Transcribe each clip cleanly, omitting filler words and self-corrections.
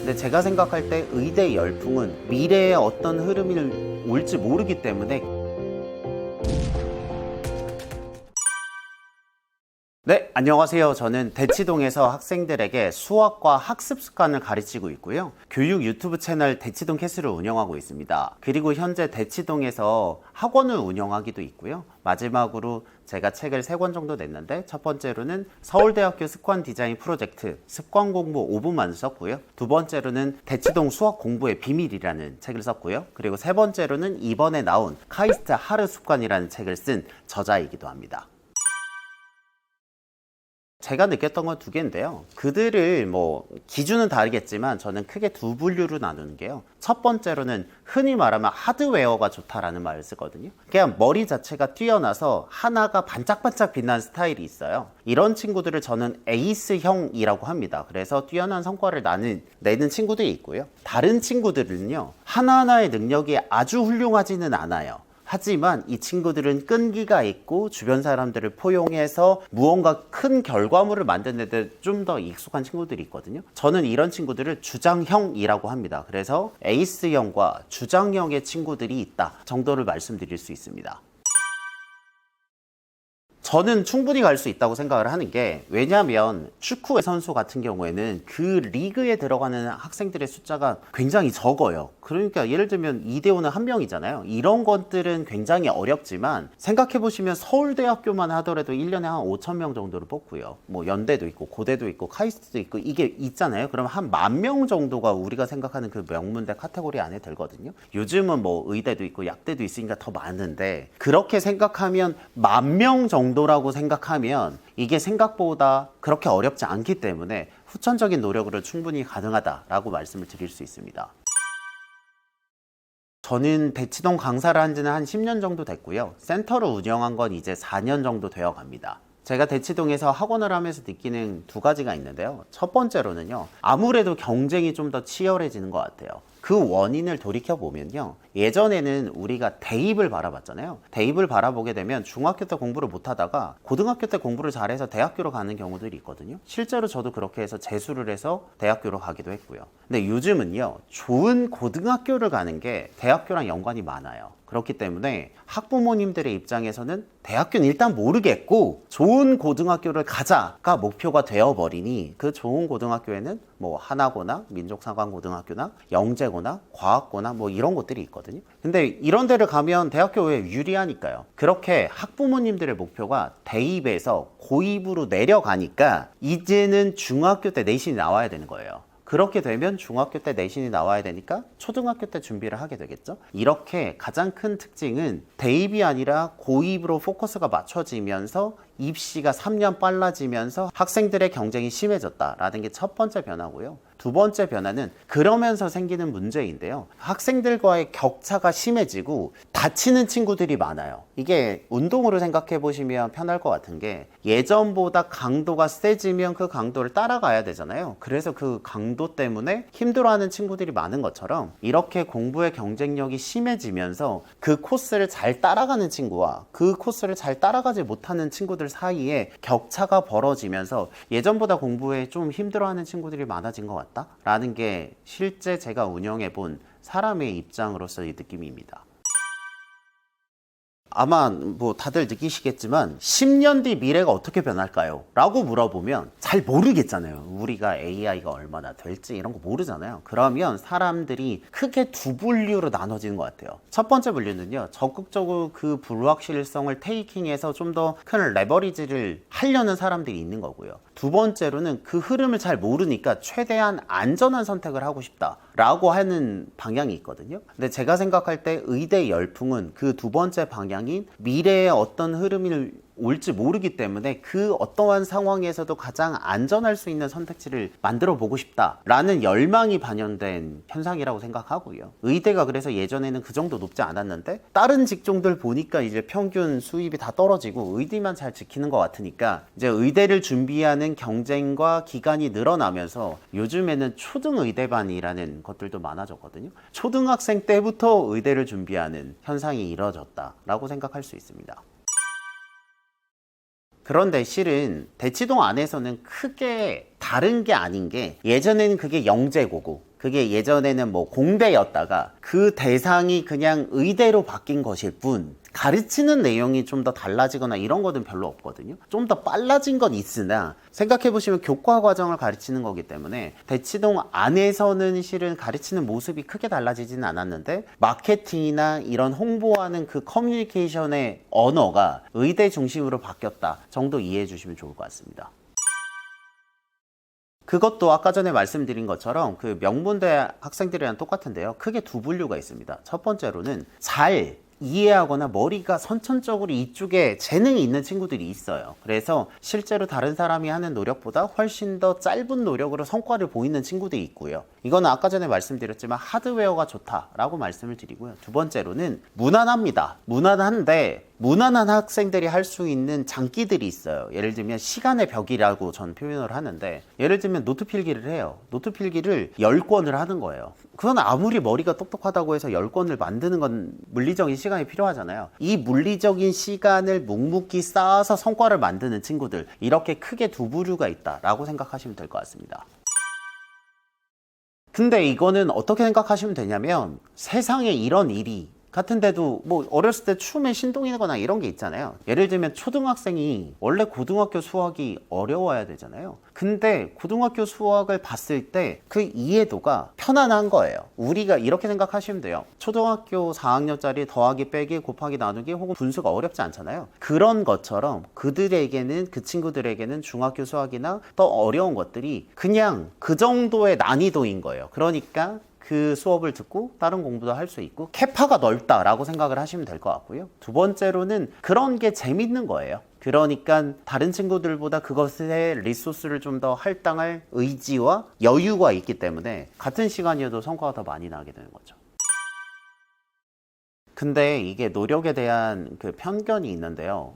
근데 제가 생각할 때 의대 열풍은 미래에 어떤 흐름이 올지 모르기 때문에 네, 안녕하세요. 저는 대치동에서 학생들에게 수학과 학습 습관을 가르치고 있고요. 교육 유튜브 채널 대치동 캐슬을 운영하고 있습니다. 그리고 현재 대치동에서 학원을 운영하기도 있고요. 마지막으로 제가 책을 3권 정도 냈는데 첫 번째로는 서울대학교 습관 디자인 프로젝트 습관 공부 5분만 썼고요. 두 번째로는 대치동 수학 공부의 비밀이라는 책을 썼고요. 그리고 세 번째로는 이번에 나온 카이스트 하루 습관이라는 책을 쓴 저자이기도 합니다. 제가 느꼈던 건 2개인데요. 그들을 기준은 다르겠지만 저는 크게 2분류로 나누는 게요. 첫 번째로는 흔히 말하면 하드웨어가 좋다라는 말을 쓰거든요. 그냥 머리 자체가 뛰어나서 하나가 반짝반짝 빛나는 스타일이 있어요. 이런 친구들을 저는 에이스형이라고 합니다. 그래서 뛰어난 성과를 내는 친구들이 있고요. 다른 친구들은요, 하나하나의 능력이 아주 훌륭하지는 않아요. 하지만 이 친구들은 끈기가 있고 주변 사람들을 포용해서 무언가 큰 결과물을 만드는 데 좀 더 익숙한 친구들이 있거든요. 저는 이런 친구들을 주장형이라고 합니다. 그래서 에이스형과 주장형의 친구들이 있다 정도를 말씀드릴 수 있습니다. 저는 충분히 갈 수 있다고 생각을 하는 게, 왜냐하면 축구 선수 같은 경우에는 그 리그에 들어가는 학생들의 숫자가 굉장히 적어요. 그러니까 예를 들면 2대5는 1명이잖아요. 이런 것들은 굉장히 어렵지만 생각해보시면 서울대학교만 하더라도 1년에 한 5,000명 정도를 뽑고요. 연대도 있고 고대도 있고 카이스트도 있고 이게 있잖아요. 그럼 한 10,000명 정도가 우리가 생각하는 그 명문대 카테고리 안에 들거든요. 요즘은 의대도 있고 약대도 있으니까 더 많은데, 그렇게 생각하면 10,000명 정도라고 생각하면 이게 생각보다 그렇게 어렵지 않기 때문에 후천적인 노력으로 충분히 가능하다라고 말씀을 드릴 수 있습니다. 저는 대치동 강사를 한 지는 한 10년 정도 됐고요. 센터를 운영한 건 이제 4년 정도 되어 갑니다. 제가 대치동에서 학원을 하면서 느끼는 2가지가 있는데요. 첫 번째로는요, 아무래도 경쟁이 좀 더 치열해지는 것 같아요. 그 원인을 돌이켜보면요, 예전에는 우리가 대입을 바라봤잖아요. 대입을 바라보게 되면 중학교 때 공부를 못하다가 고등학교 때 공부를 잘해서 대학교로 가는 경우들이 있거든요. 실제로 저도 그렇게 해서 재수를 해서 대학교로 가기도 했고요. 근데 요즘은요, 좋은 고등학교를 가는 게 대학교랑 연관이 많아요. 그렇기 때문에 학부모님들의 입장에서는 대학교는 일단 모르겠고 좋은 고등학교를 가자가 목표가 되어버리니, 그 좋은 고등학교에는 하나고나 민족사관고등학교나 영재고나 과학고나 이런 곳들이 있거든요. 근데 이런 데를 가면 대학교에 유리하니까요. 그렇게 학부모님들의 목표가 대입에서 고입으로 내려가니까 이제는 중학교 때 내신이 나와야 되는 거예요. 그렇게 되면 중학교 때 내신이 나와야 되니까 초등학교 때 준비를 하게 되겠죠. 이렇게 가장 큰 특징은 대입이 아니라 고입으로 포커스가 맞춰지면서 입시가 3년 빨라지면서 학생들의 경쟁이 심해졌다라는 게 첫 번째 변화고요. 두 번째 변화는 그러면서 생기는 문제인데요. 학생들과의 격차가 심해지고 다치는 친구들이 많아요. 이게 운동으로 생각해 보시면 편할 것 같은 게, 예전보다 강도가 세지면 그 강도를 따라가야 되잖아요. 그래서 그 강도 때문에 힘들어하는 친구들이 많은 것처럼, 이렇게 공부의 경쟁력이 심해지면서 그 코스를 잘 따라가는 친구와 그 코스를 잘 따라가지 못하는 친구들 사이에 격차가 벌어지면서 예전보다 공부에 좀 힘들어하는 친구들이 많아진 것 같다 라는 게 실제 제가 운영해 본 사람의 입장으로서의 느낌입니다. 아마 다들 느끼시겠지만 10년 뒤 미래가 어떻게 변할까요? 라고 물어보면 잘 모르겠잖아요. 우리가 AI가 얼마나 될지 이런 거 모르잖아요. 그러면 사람들이 크게 2분류로 나눠지는 것 같아요. 첫 번째 분류는요, 적극적으로 그 불확실성을 테이킹해서 좀 더 큰 레버리지를 하려는 사람들이 있는 거고요. 두 번째로는 그 흐름을 잘 모르니까 최대한 안전한 선택을 하고 싶다 라고 하는 방향이 있거든요. 근데 제가 생각할 때 의대 열풍은 그 2번째 방향인 미래의 어떤 흐름을 올지 모르기 때문에 그 어떠한 상황에서도 가장 안전할 수 있는 선택지를 만들어 보고 싶다라는 열망이 반영된 현상이라고 생각하고요. 의대가 그래서 예전에는 그 정도 높지 않았는데 다른 직종들 보니까 이제 평균 수입이 다 떨어지고 의대만 잘 지키는 것 같으니까 이제 의대를 준비하는 경쟁과 기간이 늘어나면서 요즘에는 초등의대반이라는 것들도 많아졌거든요. 초등학생 때부터 의대를 준비하는 현상이 이뤄졌다라고 생각할 수 있습니다. 그런데 실은 대치동 안에서는 크게 다른 게 아닌 게, 예전에는 그게 영재고고 그게 예전에는 뭐 공대였다가 그 대상이 그냥 의대로 바뀐 것일 뿐 가르치는 내용이 좀 더 달라지거나 이런 거는 별로 없거든요. 좀 더 빨라진 건 있으나 생각해보시면 교과 과정을 가르치는 거기 때문에 대치동 안에서는 실은 가르치는 모습이 크게 달라지지는 않았는데 마케팅이나 이런 홍보하는 그 커뮤니케이션의 언어가 의대 중심으로 바뀌었다 정도 이해해 주시면 좋을 것 같습니다. 그것도 아까 전에 말씀드린 것처럼 그 명문대 학생들이랑 똑같은데요. 크게 두 분류가 있습니다. 첫 번째로는 잘 이해하거나 머리가 선천적으로 이쪽에 재능이 있는 친구들이 있어요. 그래서 실제로 다른 사람이 하는 노력보다 훨씬 더 짧은 노력으로 성과를 보이는 친구들이 있고요. 이거는 아까 전에 말씀드렸지만 하드웨어가 좋다라고 말씀을 드리고요. 두 번째로는 무난합니다. 무난한데 무난한 학생들이 할 수 있는 장기들이 있어요. 예를 들면 시간의 벽이라고 전 표현을 하는데, 예를 들면 노트 필기를 해요. 노트 필기를 10권을 하는 거예요. 그건 아무리 머리가 똑똑하다고 해서 10권을 만드는 건 물리적인 시간이 필요하잖아요. 이 물리적인 시간을 묵묵히 쌓아서 성과를 만드는 친구들, 이렇게 크게 두 부류가 있다라고 생각하시면 될 것 같습니다. 근데 이거는 어떻게 생각하시면 되냐면, 세상에 이런 일이 같은데도 뭐 어렸을 때 춤에 신동이거나 이런 게 있잖아요. 예를 들면 초등학생이 원래 고등학교 수학이 어려워야 되잖아요. 근데 고등학교 수학을 봤을 때 그 이해도가 편안한 거예요. 우리가 이렇게 생각하시면 돼요. 초등학교 4학년짜리 더하기 빼기 곱하기 나누기 혹은 분수가 어렵지 않잖아요. 그런 것처럼 그들에게는, 그 친구들에게는 중학교 수학이나 더 어려운 것들이 그냥 그 정도의 난이도인 거예요. 그러니까 그 수업을 듣고 다른 공부도 할 수 있고 캐파가 넓다라고 생각을 하시면 될 것 같고요. 두 번째로는 그런 게 재밌는 거예요. 그러니까 다른 친구들보다 그것에 리소스를 좀 더 할당할 의지와 여유가 있기 때문에 같은 시간이어도 성과가 더 많이 나게 되는 거죠. 근데 이게 노력에 대한 그 편견이 있는데요.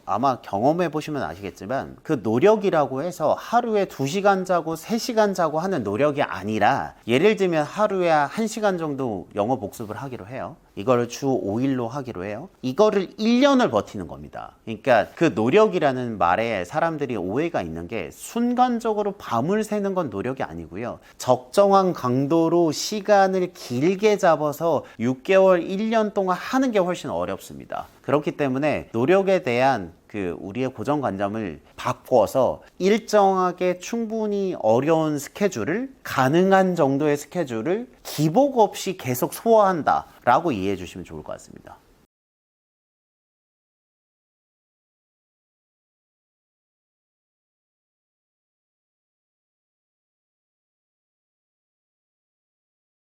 아마 경험해 보시면 아시겠지만 그 노력이라고 해서 하루에 2시간 자고 3시간 자고 하는 노력이 아니라, 예를 들면 하루에 1시간 정도 영어 복습을 하기로 해요. 이거를 주 5일로 하기로 해요. 이거를 1년을 버티는 겁니다. 그러니까 그 노력이라는 말에 사람들이 오해가 있는 게, 순간적으로 밤을 새는 건 노력이 아니고요. 적정한 강도로 시간을 길게 잡아서 6개월, 1년 동안 하는 게 훨씬 어렵습니다. 그렇기 때문에 노력에 대한 그 우리의 고정관념을 바꿔서 일정하게 충분히 어려운 스케줄을, 가능한 정도의 스케줄을 기복 없이 계속 소화한다 라고 이해해 주시면 좋을 것 같습니다.